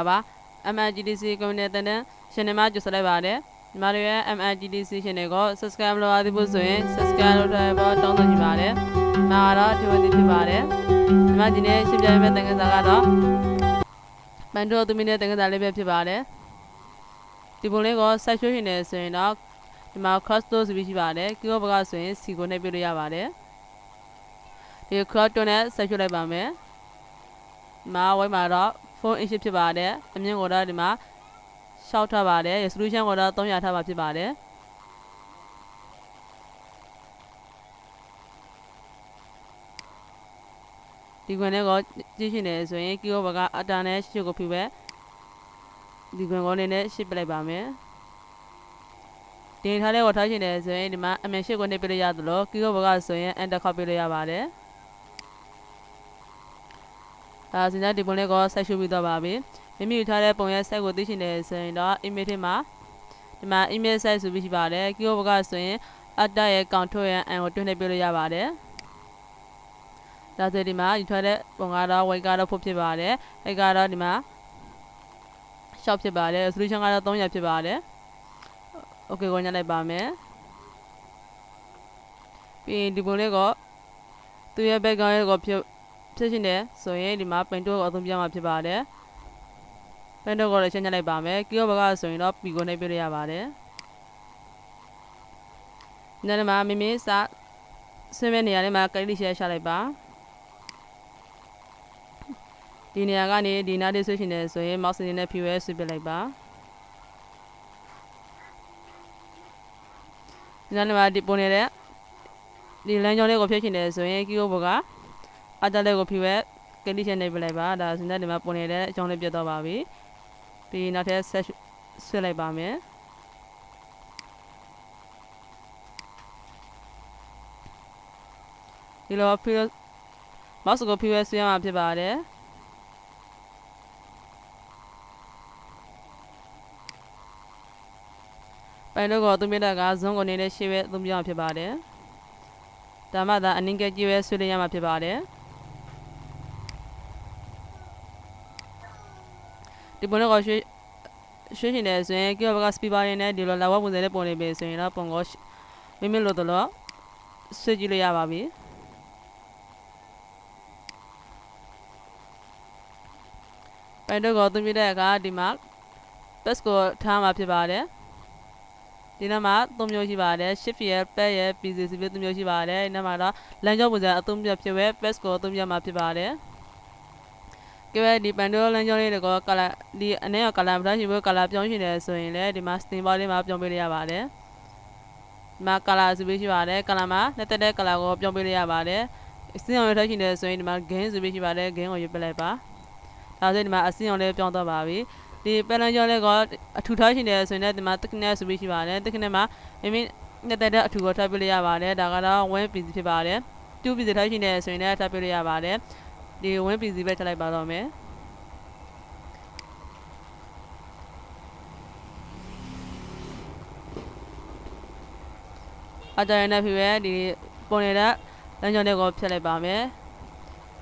ba MITDC community နဲ့ channel မှာကြိုဆိုလိုက်ပါတယ်ညီမတို့ရဲ့ MITDC channel ကို subscribe လုပ်ရသေးဖို့ဆိုရင် subscribe လုပ်ထားဖို့တောင်းဆိုချင်ပါတယ်။မှာတော့ဒီဝင်ဖြစ်ပါတယ်။ညီမဒီနေ့ရှင်းပြပေးမယ့်သင်ခန်းစာကတော့မန်တိုသူမီနဲ့သင်ခန်းစာလေးပဲဖြစ်ပါတယ်။ဒီပုံလေးကိုဆက်ရွှေ့နေဆိုရင်တော့ဒီမှာ cross တိုးဆိုပြီးရှိပါတယ်။keyword ဘက်ကဆိုရင် C ကိုနှိပ်ပြလို့ရပါတယ်။ဒီ cross တိုးနဲ့ဆက်ရွှေ့လိုက်ပါမယ်။ဒီမှာဝိုင်းမှာတော့ 4 inch ဖြစ်ပါတယ်။အမြင့်ကိုတော့ဒီမှာရှောက်ထားပါတယ် resolution ကိုတော့300ထားပါဖြစ်ပါတယ်ဒီခွန်းလေးကိုကြည့်ရှင်းနေဆိုရင် keyword ဘက်ကအတာနဲ့ရှစ်ကိုဖြူပဲဒီခွန်းကိုလေးနဲ့ရှစ်ပလိုက်ပါမယ်ဒီထားလေးကိုထားရှင်းနေဆိုရင်ဒီမှာအမြင့်ရှစ်ကိုနှိပ်ပြလို့ရသလို keyword ဘက်ကဆိုရင် enter ခေါက်ပြလို့ရပါတယ်ဒါဆိုရင်ဒီပုံလေးကိုဆက်ရှုပြီးတော့ပါပြီမိမိထားတဲ့ပုံရဲ့ size ကိုသိချင်တယ်ဆိုရင်တော့ image ထဲမှာဒီမှာ image size ဆိုပြီးရှိပါတယ် keyword ဘက်ကဆိုရင် atta ရဲ့ control ရဲ့ n ကိုတွင်းနှိပ်ပြလို့ရပါတယ်ဒါဆိုဒီမှာယူထားတဲ့ပုံကတော့ weight ကတော့ဖို့ဖြစ်ပါတယ်အဲ့ကတော့ဒီမှာ short ဖြစ်ပါတယ် resolution ကတော့300ဖြစ်ပါတယ် okay ကိုညှပ်လိုက်ပါမယ်ပြီးရင်ဒီပုံလေးကိုသူရဲ့ background ကိုဖြစ်ရှင်တယ်ဆိုရင်ဒီမှာ paint ကိုအသုံးပြမှာဖြစ်ပါတယ်paint ကိုလည်းရှင်းညှပ်လိုက်ပါမယ် keyword ဘက်ကဆိုရင်တော့ p ကိုနှိပ်ပြလို့ရပါတယ်ညနေမှာမိမိစဆွဲမဲ့နေရာလေးမှာ click ရှယ်ချလိုက်ပါဒီနေရာကနေဒီနားလေးဆွဲရှင်တယ်ဆိုရင် mouse နဲ့ဖြူရဲဆွဲပြလိုက်ပါညနေမှာဒီပုံနေတဲ့ဒီလမ်းကြောင်းလေးကိုဖြည့်ရှင်တယ်ဆိုရင် keyword ဘက်ကအတားလေးကိုဖြူရဲ click ရှယ်နေပြလိုက်ပါဒါဆိုရင်ဒီမှာပုံနေတဲ့အကြောင်းလေးပြတ်တော့ပါပြီပြီးနောက်ထပ်ဆက်ဆွဲလိုက်ပါမယ်ဒီလိုဖြူ mouse ကိုဖြူရဲဆွဲရမှာဖြစ်ပါတယ်ပိုင်တော့ကိုသူမြတ်ကဇွန်ကိုနေတဲ့ရှေ့ပဲသုံးပြမှာဖြစ်ပါတယ်ဒါမှသာအနည်းငယ်ကြီးပဲဆွဲလို့ရမှာဖြစ်ပါတယ်ဒီပုံလေးကိုရွှေရှင်နေဆိုရင် keyword ဘက်က speed bar နဲ့ဒီလိုလာဝပုံစံနဲ့ပုံနေပြီဆိုရင်တော့ပုံကိုမိမိလိုတော့ဆွဲကြည့်လို့ရပါပြီပိုင်တော့ကိုသူမြတ်တဲ့အခါဒီမှာ paste ကိုထားမှာဖြစ်ပါတယ်ဒီနောက်မှာ3မျိုးရှိပါတယ် shift ရဲ့ pad ရဲ့ pc ဆိုပြီး3မျိုးရှိပါတယ်ဒီနောက်မှာတော့လမ်းကြောင်းပုံစံအသုံးပြဖြစ်ဝဲ paste ကိုအသုံးပြမှာဖြစ်ပါတယ်ကဲဒီပန်တိုလမ်းကြောင်းလေးတွေကို color ဒီအနေရော color ဘရရှိဖို့ color ပြောင်းရှင်တယ်ဆိုရင်လည်းဒီမှာ stem bar လေးမှာပြောင်းပေးလို့ရပါတယ်ဒီမှာ color ဆိုပြီးရှိပါတယ် color မှာနဲ့တက်တဲ့ color ကိုပြောင်းပေးလို့ရပါတယ်အစင်းအောင်ရထားရှင်တယ်ဆိုရင်ဒီမှာ gain ဆိုပြီးရှိပါတယ် gain ကိုရွေးပလိုက်ပါဒါဆိုဒီမှာအစင်းအောင်လေးပြောင်းတော့ပါပြီဒီပန်လမ်းကြောင်းလေးကိုအထူထားရှင်တယ်ဆိုရင်လည်းဒီမှာ thickness ဆိုပြီးရှိပါတယ် thickness မှာမိမိနဲ့တက်တဲ့အထူကိုထားပြလို့ရပါတယ်ဒါကတော့ 1 pc ဖြစ်ပါတယ်2 pc ထားရှင်တယ်ဆိုရင်လည်းထားပြလို့ရပါတယ်ဒီ1 pc ပဲထားလိုက်ပါတော့မယ်အကြိုင်နဲ့ဖြစ်ရဲဒီပုံနေတဲ့လမ်းကြောင်းလေးကိုဖြတ်လိုက်ပါမယ်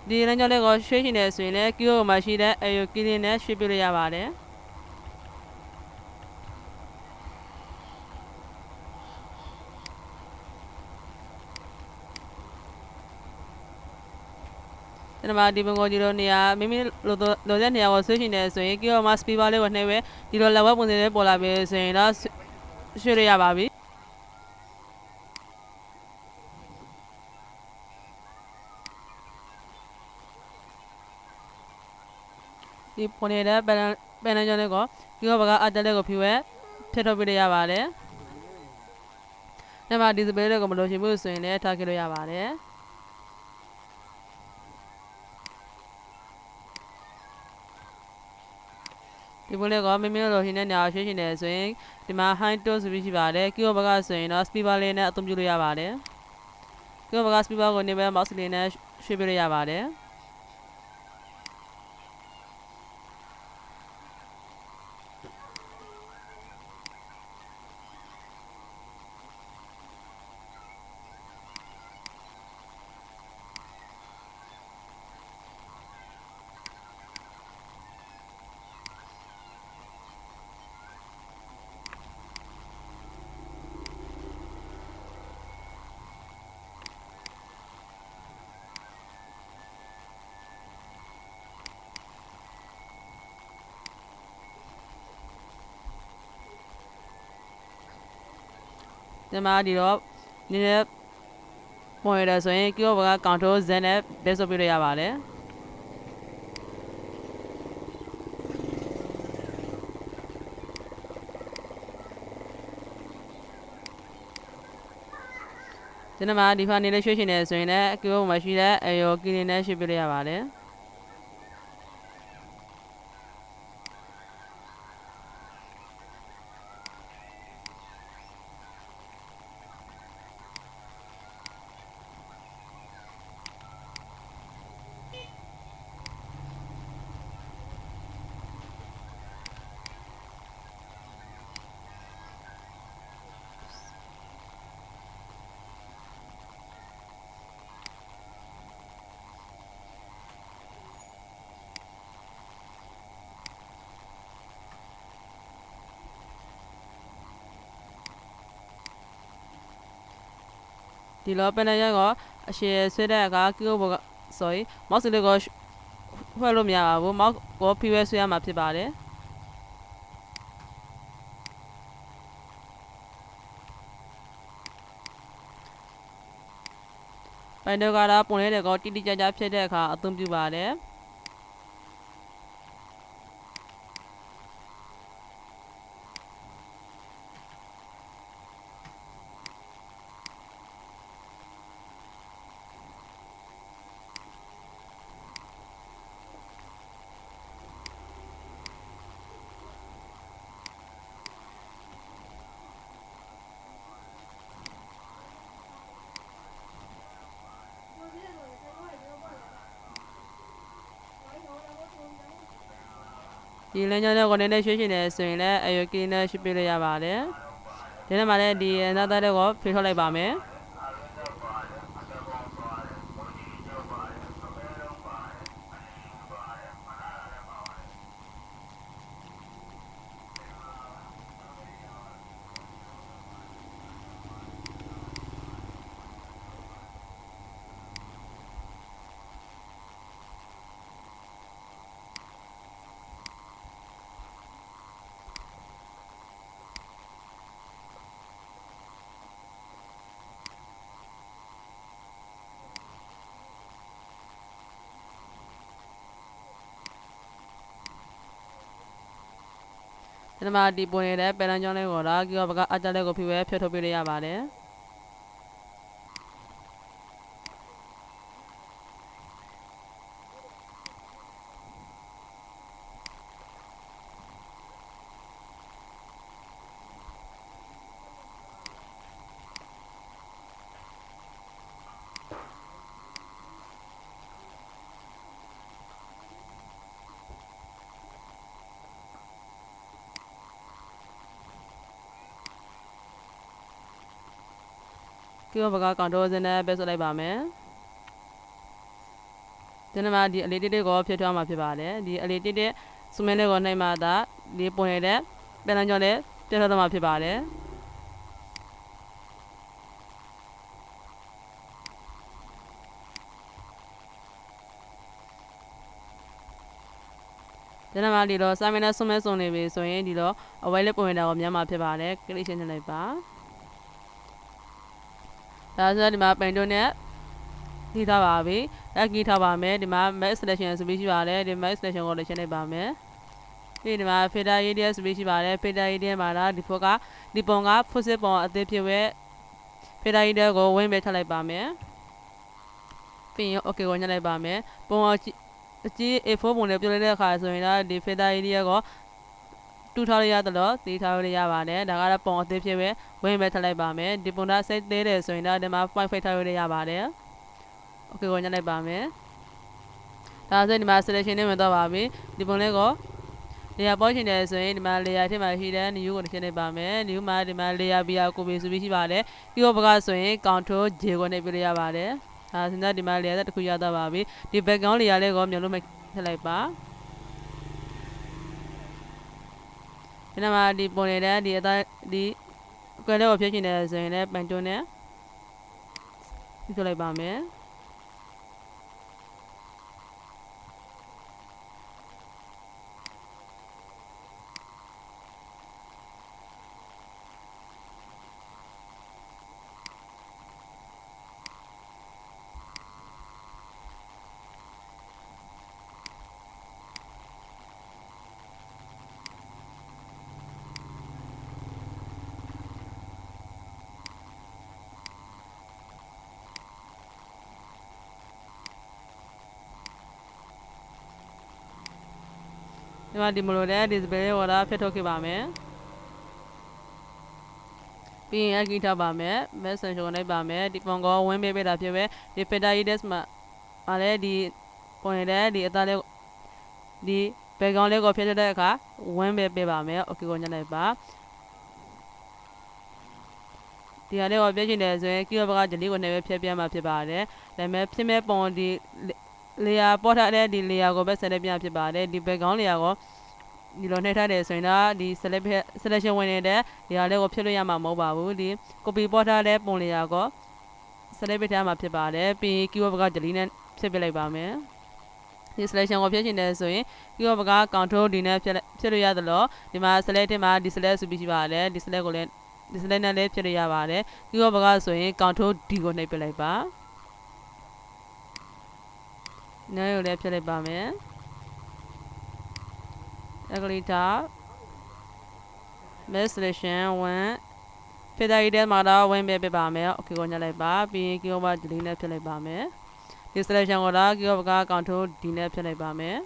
ဒီလမ်းကြောင်းလေးကိုရွှေ့ရှင်နေဆိုရင်လည်း keyword မှာရှိတဲ့ arrow key လေးနဲ့ရွှေ့ပြလို့ရပါတယ်ဒီမှာဒီပုံကိုဒီလိုနေရာမိမိလိုတဲ့နေရာကိုဆွဲရှင်နေဆိုရင် keyword မှာ speed bar လေးကိုနှိပ်ဝဲဒီလိုလက်ဝဲပုံစံလေးပေါ်လာပြီဆိုရင်တော့ရွှေ့ရရပါပြီဒီပုံနေတဲ့ပန်လမ်းကြောင်းလေးကို keyword ဘက်ကအတားလေးကိုဖြူရဲထည့်ထုတ်ပြလို့ရပါတယ်ဒီမှာ display လေးကိုမလိုချင်ဘူးဆိုရင်လည်းထားခဲ့လို့ရပါတယ်ဒီပုံလေးကမိမိလိုရှင်တဲ့နေရာရွှေ့ရှင်တယ်ဆိုရင်ဒီမှာ high to ဆိုပြီးရှိပါတယ် keyword ဘက်ကဆိုရင်တော့ speed bar လေးနဲ့အသုံးပြုလို့ရပါတယ် keyword ဘက်က speed bar ကိုနေပဲ mouse လေးနဲ့ရွှေ့ပြလို့ရပါတယ် ဒီမှာဒီတော့နည်းနည်းပေါ်ရတဲ့ဆိုရင် keyboard ဘက်က Ctrl Z နဲ့ base ဆိုပြလို့ရပါတယ်ဒီနေ့မှာဒီဖာနေတဲ့ရွှေ့ရှင်နေဆိုရင်လည်း keyboard မှာရှိတဲ့ arrow key နဲ့ရွှေ့ပြလို့ရပါတယ်ဒီလိုပန်နယ်ကအရှည်ဆွဲတဲ့အခါ keyboard က sorry mouse လေးကိုဖွက်လို့မရပါဘူး mouse ကိုဖိဝဲဆွဲရမှာဖြစ်ပါတယ်ပိုင်တော့ကတော့ပုံလေးတွေကိုတိတိကျကျဖြစ်တဲ့အခါအသုံးပြုပါတယ်ဒီလမ်းကြောင်းတွေကိုနည်းနည်းရွှေ့ရှင်နေဆိုရင်လည်း arrow key နဲ့ရွှေ့ပြလို့ရပါတယ်ဒီနေ့မှာလည်းဒီနောက်သားတွေကိုဖိထုတ်လိုက်ပါမယ်ဒီမှာဒီပုံနေတဲ့ပယ်လန်းကြောင်းလေးကိုတော့ keyboard ဘက်ကအကြလေးကိုဖိဝဲဖြတ်ထုတ်ပြလို့ရပါတယ်keyboard ဘက်က Ctrl Z နဲ့ base ဆိုလိုက်ပါမယ်ဒီနေ့မှာဒီအလေးတိတ်ကိုဖြတ်ထွက်မှာဖြစ်ပါတယ်ဒီအလေးတိတ်စမင်းလေးကိုနှိပ်မှသာဒီပုံနေတဲ့ပယ်လန်းကြောင်းလေးပြတ်ထွက်တော့မှာဖြစ်ပါတယ်ဒီနေ့မှာဒီတော့စာမင်းနဲ့ဆွမဲစုံနေပြီဆိုရင်ဒီတော့အဝိုင်းလေးပုံနေတာကိုမြင်မှာဖြစ်ပါတယ်ကလစ်ရှင်းလိုက်ပါဒါဆိုဒီမှာပိန်တို့နဲ့ထိထားပါပြီလက်ကီးထားပါမယ်ဒီမှာ max selection ဆိုပြီးရှိပါတယ်ဒီ max selection ကိုလည်းရှင်းလိုက်ပါမယ်ပြီးဒီမှာ fader radius ဆိုပြီးရှိပါတယ် fader radius မှာတော့ဒီဖို့ကဒီပုံက full ပုံအသေးဖြစ်ဝဲ fader radius ကိုဝင်းပဲထပ်လိုက်ပါမယ်ပြီးရင် okay ကိုညှပ်လိုက်ပါမယ်ပုံအကြီး A4 ပုံနဲ့ပြလိုက်တဲ့အခါဆိုရင်တော့ဒီ fader radius ကိုတူထားရသလိုတီးထားလို့ရပါတယ်ဒါကတော့ပုံအသေးဖြစ်ပဲဝင်းပဲထပ်လိုက်ပါမယ်ဒီပုံသားစိတ်သေးတယ်ဆိုရင်တော့ဒီမှာ point ဖိတ်ထားလို့ရပါတယ်โอเคကိုညှပ်လိုက်ပါမယ်ဒါဆိုရင်ဒီမှာ selection နဲ့ဝင်တော့ပါပြီဒီပုံလေးကို layer ပေါ်ရှင်တယ်ဆိုရင်ဒီမှာ layer ထဲမှာရှိတဲ့ new ကိုရှင်းလိုက်ပါမယ် new မှာဒီမှာ layer ပြာကိုပဲဆိုပြီးရှိပါတယ်ပြီးတော့ဘကဆိုရင် Ctrl J ကိုနှိပ်ပြလို့ရပါတယ်ဒါဆိုရင်ဒီမှာ layer တစ်ခုရတော့ပါပြီဒီ background layer လေးကိုမျိုးလုံးမထည့်လိုက်ပါဒီမှာဒီပုံနေတဲ့ဒီအသားဒီကွယ်လေးကိုဖြည့်ရှင်တယ်ဆိုရင်လည်းပန်တွန်းနဲ့ပြလိုက်ပါမယ် ဒီမှာဒီမလို့လည်း display ကိုတော့ဖြတ်ထုတ်ခဲ့ပါမယ်ပြီးရင်အကိထားပါမယ် message ကိုလိုက်ပါမယ်ဒီပုံကိုဝင်ပေးတာဖြစ်ပဲဒီ filter edit မှာအားလည်းဒီပုံရတဲ့ဒီအသားလေးဒီ background လေးကိုဖြတ်တဲ့အခါဝင်ပေးပါမယ် okay ကိုညှပ်လိုက်ပါဒီဟာလေးကိုပြည့်ချင်တယ်ဆိုရင် keyboard က delete ကိုနှိပ်ဖြတ်ပြမှာဖြစ်ပါတယ်ဒါပေမဲ့ဖြစ်မဲ့ပုံဒီ layer ပေါ်ထားတဲ့ဒီ layer ကိုပဲဆက်လက်ပြဖြစ်ပါတယ်ဒီ background layer ကိုဒီလိုနှိပ်ထားတယ်ဆိုရင်တော့ဒီ selection ဝင်နေတဲ့ဒီဟာလေးကိုဖြတ်လို့ရမှာမဟုတ်ပါဘူးဒီ copy ပေါ်ထားတဲ့ပုံ layer ကို select ပြထားမှာဖြစ်ပါတယ်ပြီး keyboard က delete နဲ့ဖြတ်ပြလိုက်ပါမယ်ဒီ selection ကိုဖြတ်ချင်တယ်ဆိုရင် keyboard က control D နဲ့ဖြတ်လို့ရသလိုဒီမှာ select မှာဒီ select ဆိုပြီးရှိပါတယ်ဒီ select ကိုလည်းဒီ select နဲ့လည်းဖြတ်လို့ရပါတယ် keyboard ကဆိုရင် control D ကိုနှိပ်ပြလိုက်ပါနားကိုလည်းဖြတ်လိုက်ပါမယ်အကလီတာ selection 1 filter edit မှာတော့ဝင်ပေးပါမယ် okay ကိုညှပ်လိုက်ပါပြီးရင် keyboard delete နဲ့ဖြတ်လိုက်ပါမယ်ဒီ selection ကိုတော့ keyboard က control D နဲ့ဖြတ်လိုက်ပါမယ်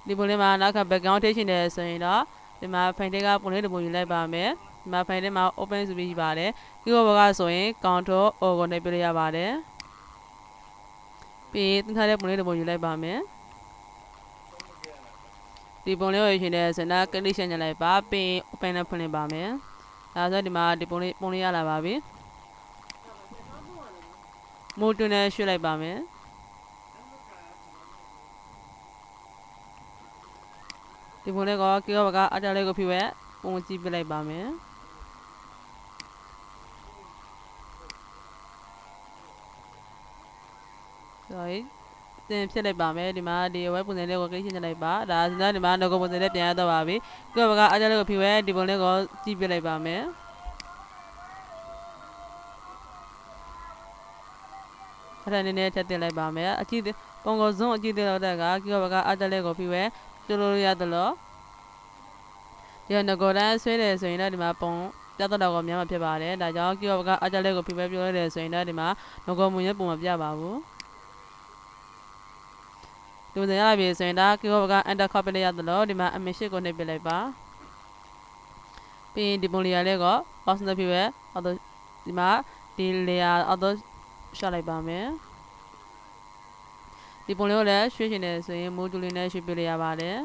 ဒီပုံလေးမှာနောက်က background ထိရှင်တယ်ဆိုရင်တော့ဒီမှာ file တွေကပုံလေးတစ်ပုံယူလိုက်ပါမယ်ဒီမှာ file ထဲမှာ open ဆိုပြီးရှိပါတယ် keyboard ကဆိုရင် control O ကိုနှိပ်ပြလို့ရပါတယ်ပြီးရင်သင်ထားတဲ့ပုံလေးတစ်ပုံယူလိုက်ပါမယ်ဒီပုံလေးကိုရှင်တယ်ဆိုတော့ click ရှင်းလိုက်ပါပြီး open နဲ့ဖွင့်လိုက်ပါမယ်ဒါဆိုဒီမှာဒီပုံလေးရလာပါပြီမိုးတွန်းနဲ့ရွှေ့လိုက်ပါမယ်ဒီပုံလေးက keyboard ကအတားလေးကိုဖြည့်ဝဲပုံကြည့်ပြလိုက်ပါမယ်sorry သင်ဖြစ်လိုက်ပါမယ်ဒီမှာဒီ web ပုံစံလေးကို click ရှင်းလိုက်ပါဒါဆိုတော့ဒီမှာ logo ပုံစံလေးပြန်ရတော့ပါပြီ keyboard ကအတားလေးကိုဖြည့်ဝဲဒီပုံလေးကိုကြည့်ပြလိုက်ပါမယ်အဲ့ဒါနည်းနည်းထပ်တင်လိုက်ပါမယ်အကြည့်ပုံကို zoom အကြည့်တဲ့က keyboard ကအတားလေးကိုဖြည့်ဝဲကျလို့ရသလိုဒီငကိုတန်းဆွဲတယ်ဆိုရင်လည်းဒီမှာပုံပြတ်တော့ကိုများမှာဖြစ်ပါတယ်ဒါကြောင့် keyboard ကအတားလေးကိုဖြည့်ဝဲပြောရတယ်ဆိုရင်လည်းဒီမှာငကိုမွန်ရပုံမပြပါဘူးဒီလိုရပြီဆိုရင်ဒါ keyboard က enter copy လိုက်ရသလိုဒီမှာ image ကိုနှိပ်ပြလိုက်ပါပြီးရင်ဒီပုံ layer လေးကို pause လုပ်ပြီးပဲဒီမှာဒီ layer အောက်တော့ရှော့လိုက်ပါမယ်ဒီပုံလေးကိုလည်းရွှေ့ရှင်တယ်ဆိုရင် move tool လေးနဲ့ရွှေ့ပြလိုက်ရပါတယ်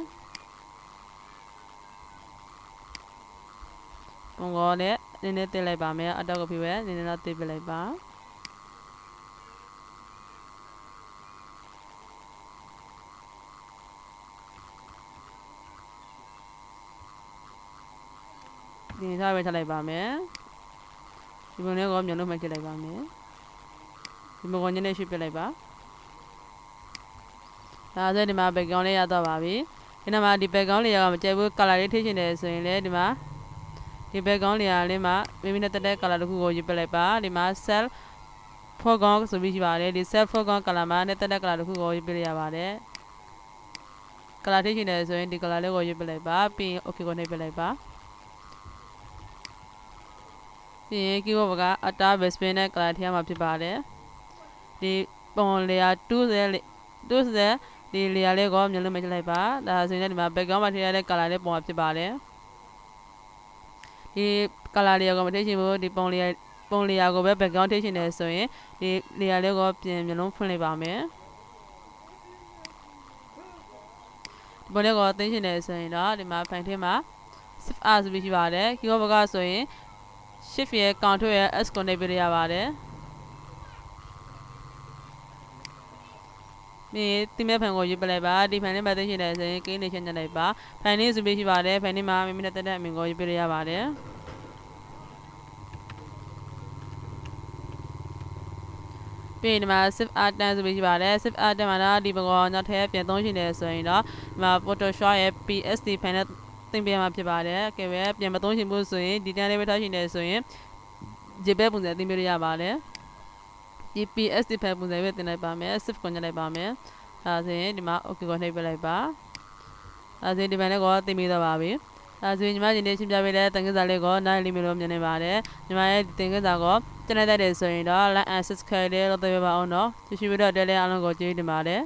ပုံကိုလည်းနည်းနည်းတက်လိုက်ပါမယ်အတော့ကိုပြီးပဲနည်းနည်းတော့တက်ပြလိုက်ပါဒီထားပဲထားလိုက်ပါမယ်ဒီပုံလေးကိုမျက်လုံးမှတ်ကြည့်လိုက်ပါမယ်ဒီပုံကိုညနေရွှေ့ပြလိုက်ပါဒါဆိုဒီမှာ background လေးရတော့ပါပြီဒီမှာဒီ background လေးကမကြိုက်ဘူး color လေးထည့်ချင်တယ်ဆိုရင်လည်းဒီမှာဒီ background လေးမှာမိမိနဲ့တက်တဲ့ color တစ်ခုကိုယူပြလိုက်ပါဒီမှာ self foreground ဆိုပြီးရှိပါတယ်ဒီ self foreground color မှာနဲ့တက်တဲ့ color တစ်ခုကိုယူပြရပါတယ် color ထည့်ချင်တယ်ဆိုရင်ဒီ color လေးကိုယူပြလိုက်ပါပြီးရင် okay ကိုနှိပ်ပြလိုက်ပါပြီးရင် keyboard ကအတား base pin နဲ့ color ထည့်ရမှာဖြစ်ပါတယ်ဒီပုံ layer 20ဒီ layer လေးကိုမျက်လုံးမှတ်လိုက်ပါဒါဆိုရင်ဒီမှာ background မှာထည့်ရတဲ့ color လေးပုံဖြစ်ပါတယ်ဒီ color လေးကိုမထည့်ချင်ဘူးဒီပုံ layer ကိုပဲ background ထည့်ချင်တယ်ဆိုရင်ဒီ layer လေးကိုပြင်မျက်လုံးဖွင့်လိုက်ပါမယ်ဒီပုံလေးကိုသိချင်တယ်ဆိုရင်တော့ဒီမှာ file ထဲမှာ shift R ဆိုပြီးရှိပါတယ် keyboard ကဆိုရင် shift ရဲ့ control ရဲ့ S ကိုနှိပ်ပြရပါတယ်မြေတိမဲ့ဖန်ကိုယူပြလိုက်ပါဒီဖန်လေးမှာသိချင်တယ်ဆိုရင်ကိန်းနေချက်ညှက်လိုက်ပါဖန်လေးဆိုပြီးရှိပါတယ်ဖန်လေးမှာမိမိနဲ့တက်တဲ့အမြင်ကိုယူပြရပါတယ်ပြီးရင်ဒီမှာ shift R တန်းဆိုပြီးရှိပါတယ် shift R တန်းမှာတော့ဒီဘကောနောက်ထပ်ပြန်သုံးချင်တယ်ဆိုရင်တော့ဒီမှာ Photoshop ရဲ့ PSD ဖန်နဲ့သင်ပြမှာဖြစ်ပါတယ်ကဲပဲပြန်မသုံးချင်ဘူးဆိုရင်ဒီတန်းလေးပဲထားချင်တယ်ဆိုရင် JPEG ပုံစံသင်ပြရပါတယ်ဒီ PSD ဖန်ပုံစံပဲတင်လိုက်ပါမယ် shift ကိုညှက်လိုက်ပါမယ်ဒါဆိုရင်ဒီမှာ okay ကိုနှိပ်ပြလိုက်ပါဒါဆိုရင်ဒီဘန်လေးကိုတင်ပြီးတော့ပါပြီဒါဆိုရင်ညီမဒီနေ့ရှင်းပြပေးတဲ့သင်ခန်းစာလေးကိုနားလည်မိလို့မြင်နေပါတယ်ညီမရဲ့သင်ခန်းစာကိုကျန်တဲ့တဲ့ဆိုရင်တော့ like and subscribe လေးလုပ်ပေးပါအောင်နော်ကြည့်ရှုပြီးတော့တဲလေးအားလုံးကိုကျေးဇူးတင်ပါတယ်